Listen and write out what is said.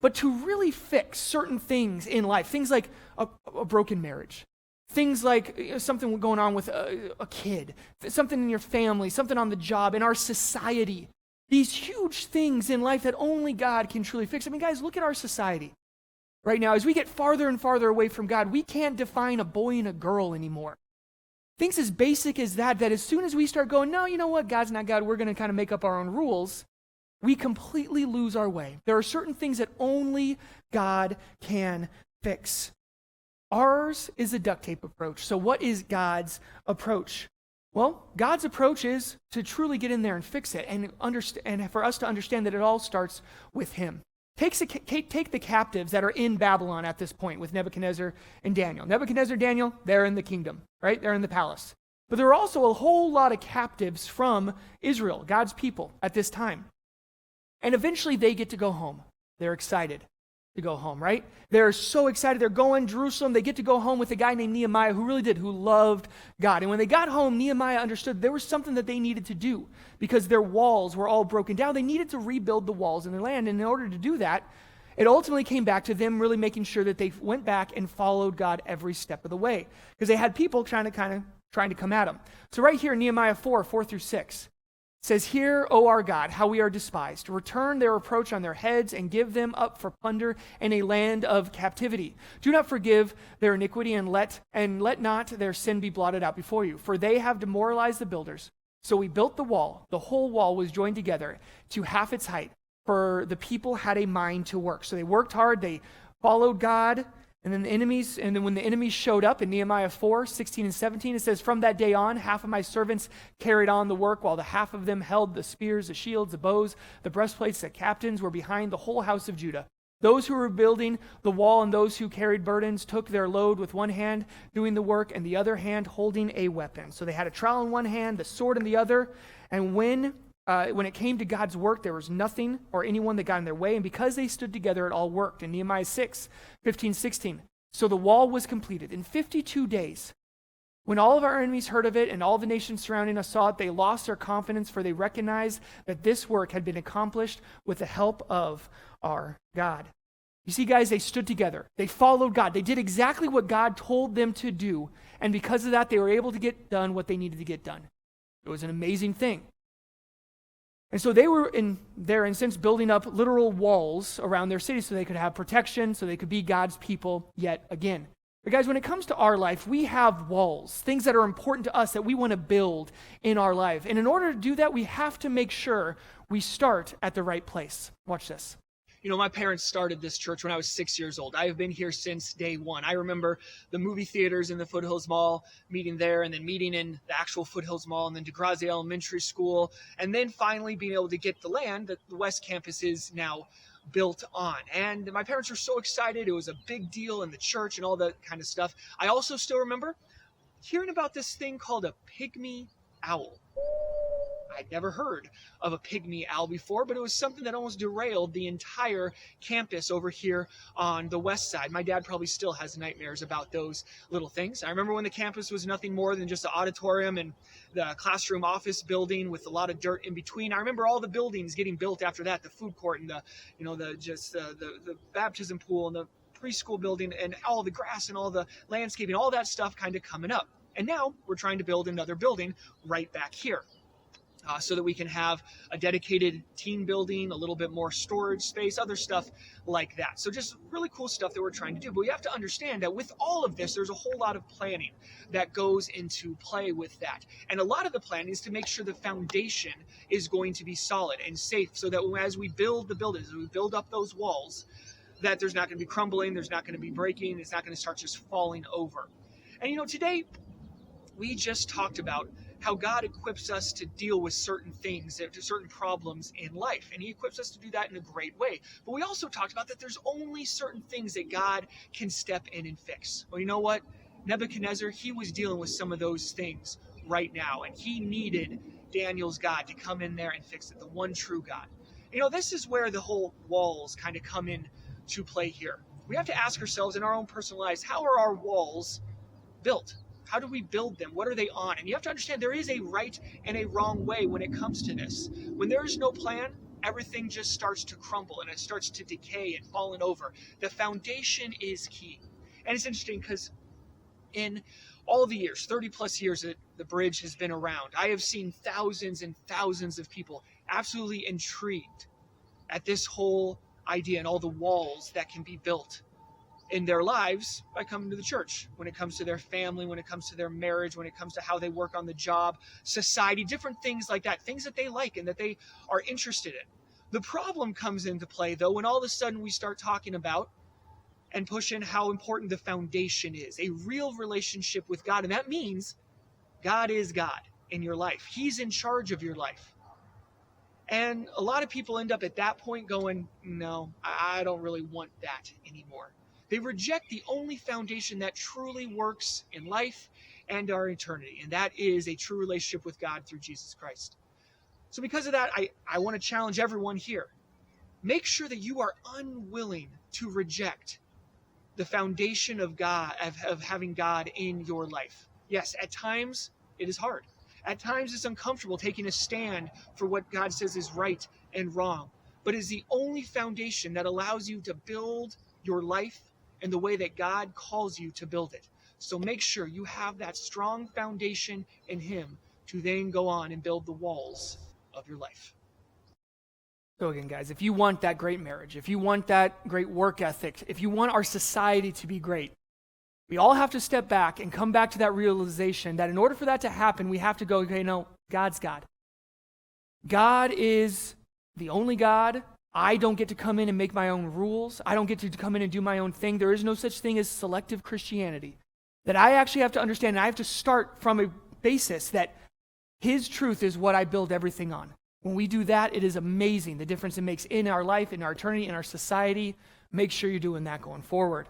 But to really fix certain things in life, things like a broken marriage, things like something going on with a kid, something in your family, something on the job, in our society, these huge things in life that only God can truly fix. I mean, guys, look at our society right now. As we get farther and farther away from God, we can't define a boy and a girl anymore. Things as basic as that as soon as we start going, no, you know what, God's not God, we're going to kind of make up our own rules, we completely lose our way. There are certain things that only God can fix. Ours is a duct tape approach. So what is God's approach? Well, God's approach is to truly get in there and fix it, and for us to understand that it all starts with Him. Take the captives that are in Babylon at this point with Nebuchadnezzar and Daniel. Nebuchadnezzar and Daniel, they're in the kingdom, right? They're in the palace. But there are also a whole lot of captives from Israel, God's people, at this time. And eventually they get to go home. They're excited to go home, right? They're so excited. They're going to Jerusalem. They get to go home with a guy named Nehemiah who loved God. And when they got home, Nehemiah understood there was something that they needed to do because their walls were all broken down. They needed to rebuild the walls in their land. And in order to do that, it ultimately came back to them really making sure that they went back and followed God every step of the way because they had people trying to come at them. So right here, Nehemiah 4:4-6. It says, "Hear, O our God, how we are despised. Return their reproach on their heads and give them up for plunder in a land of captivity. Do not forgive their iniquity and let not their sin be blotted out before you. For they have demoralized the builders. So we built the wall. The whole wall was joined together to half its height, for the people had a mind to work." So they worked hard. They followed God. And then when the enemies showed up in Nehemiah 4:16-17, it says, "From that day on, half of my servants carried on the work, while the half of them held the spears, the shields, the bows, the breastplates. The captains were behind the whole house of Judah. Those who were building the wall and those who carried burdens took their load with one hand doing the work and the other hand holding a weapon." So they had a trowel in one hand, the sword in the other. And when it came to God's work, there was nothing or anyone that got in their way. And because they stood together, it all worked. In Nehemiah 6:15-16, "So the wall was completed in 52 days. When all of our enemies heard of it and all the nations surrounding us saw it, they lost their confidence, for they recognized that this work had been accomplished with the help of our God." You see, guys, they stood together. They followed God. They did exactly what God told them to do. And because of that, they were able to get done what they needed to get done. It was an amazing thing. And so they were, in their instance, building up literal walls around their city so they could have protection, so they could be God's people yet again. But guys, when it comes to our life, we have walls, things that are important to us that we want to build in our life. And in order to do that, we have to make sure we start at the right place. Watch this. You know, my parents started this church when I was 6 years old. I have been here since day one. I remember the movie theaters in the Foothills Mall, meeting there, and then meeting in the actual Foothills Mall, and then DeGrasse Elementary School, and then finally being able to get the land that the West Campus is now built on. And my parents were so excited. It was a big deal in the church and all that kind of stuff. I also still remember hearing about this thing called a pygmy owl. I'd never heard of a pygmy owl before, but it was something that almost derailed the entire campus over here on the west side. My dad probably still has nightmares about those little things. I remember when the campus was nothing more than just an auditorium and the classroom office building with a lot of dirt in between. I remember all the buildings getting built after that, the food court and the baptism pool and the preschool building and all the grass and all the landscaping, all that stuff kind of coming up. And now we're trying to build another building right back here. So that we can have a dedicated team building, a little bit more storage space, other stuff like that. So just really cool stuff that we're trying to do. But you have to understand that with all of this, there's a whole lot of planning that goes into play with that. And a lot of the planning is to make sure the foundation is going to be solid and safe so that as we build the buildings, as we build up those walls, that there's not going to be crumbling, there's not going to be breaking, it's not going to start just falling over. And you know, today we just talked about how God equips us to deal with certain things, to certain problems in life. And he equips us to do that in a great way. But we also talked about that there's only certain things that God can step in and fix. Well, you know what? Nebuchadnezzar, he was dealing with some of those things right now. And he needed Daniel's God to come in there and fix it, the one true God. You know, this is where the whole walls kind of come in to play here. We have to ask ourselves in our own personal lives, how are our walls built? How do we build them? What are they on? And you have to understand there is a right and a wrong way when it comes to this. When there is no plan, everything just starts to crumble and it starts to decay and falling over. The foundation is key. And it's interesting because in all the years, 30 plus years that the bridge has been around, I have seen thousands and thousands of people absolutely intrigued at this whole idea and all the walls that can be built in their lives by coming to the church. When it comes to their family, when it comes to their marriage, when it comes to how they work on the job, society, different things like that, things that they like and that they are interested in. The problem comes into play, though, when all of a sudden we start talking about and pushing how important the foundation is, a real relationship with God. And that means God is God in your life. He's in charge of your life. And a lot of people end up at that point going, no, I don't really want that anymore. They reject the only foundation that truly works in life and our eternity, and that is a true relationship with God through Jesus Christ. So because of that, I want to challenge everyone here. Make sure that you are unwilling to reject the foundation of God, of having God in your life. Yes, at times it is hard. At times it's uncomfortable taking a stand for what God says is right and wrong, but it is the only foundation that allows you to build your life in the way that God calls you to build it. So make sure you have that strong foundation in Him to then go on and build the walls of your life. So again, guys, if you want that great marriage, if you want that great work ethic, if you want our society to be great, we all have to step back and come back to that realization that in order for that to happen, we have to go, okay, no, God's God. God is the only God. I don't get to come in and make my own rules. I don't get to come in and do my own thing. There is no such thing as selective Christianity. That I actually have to understand, and I have to start from a basis that His truth is what I build everything on. When we do that, it is amazing the difference it makes in our life, in our eternity, in our society. Make sure you're doing that going forward.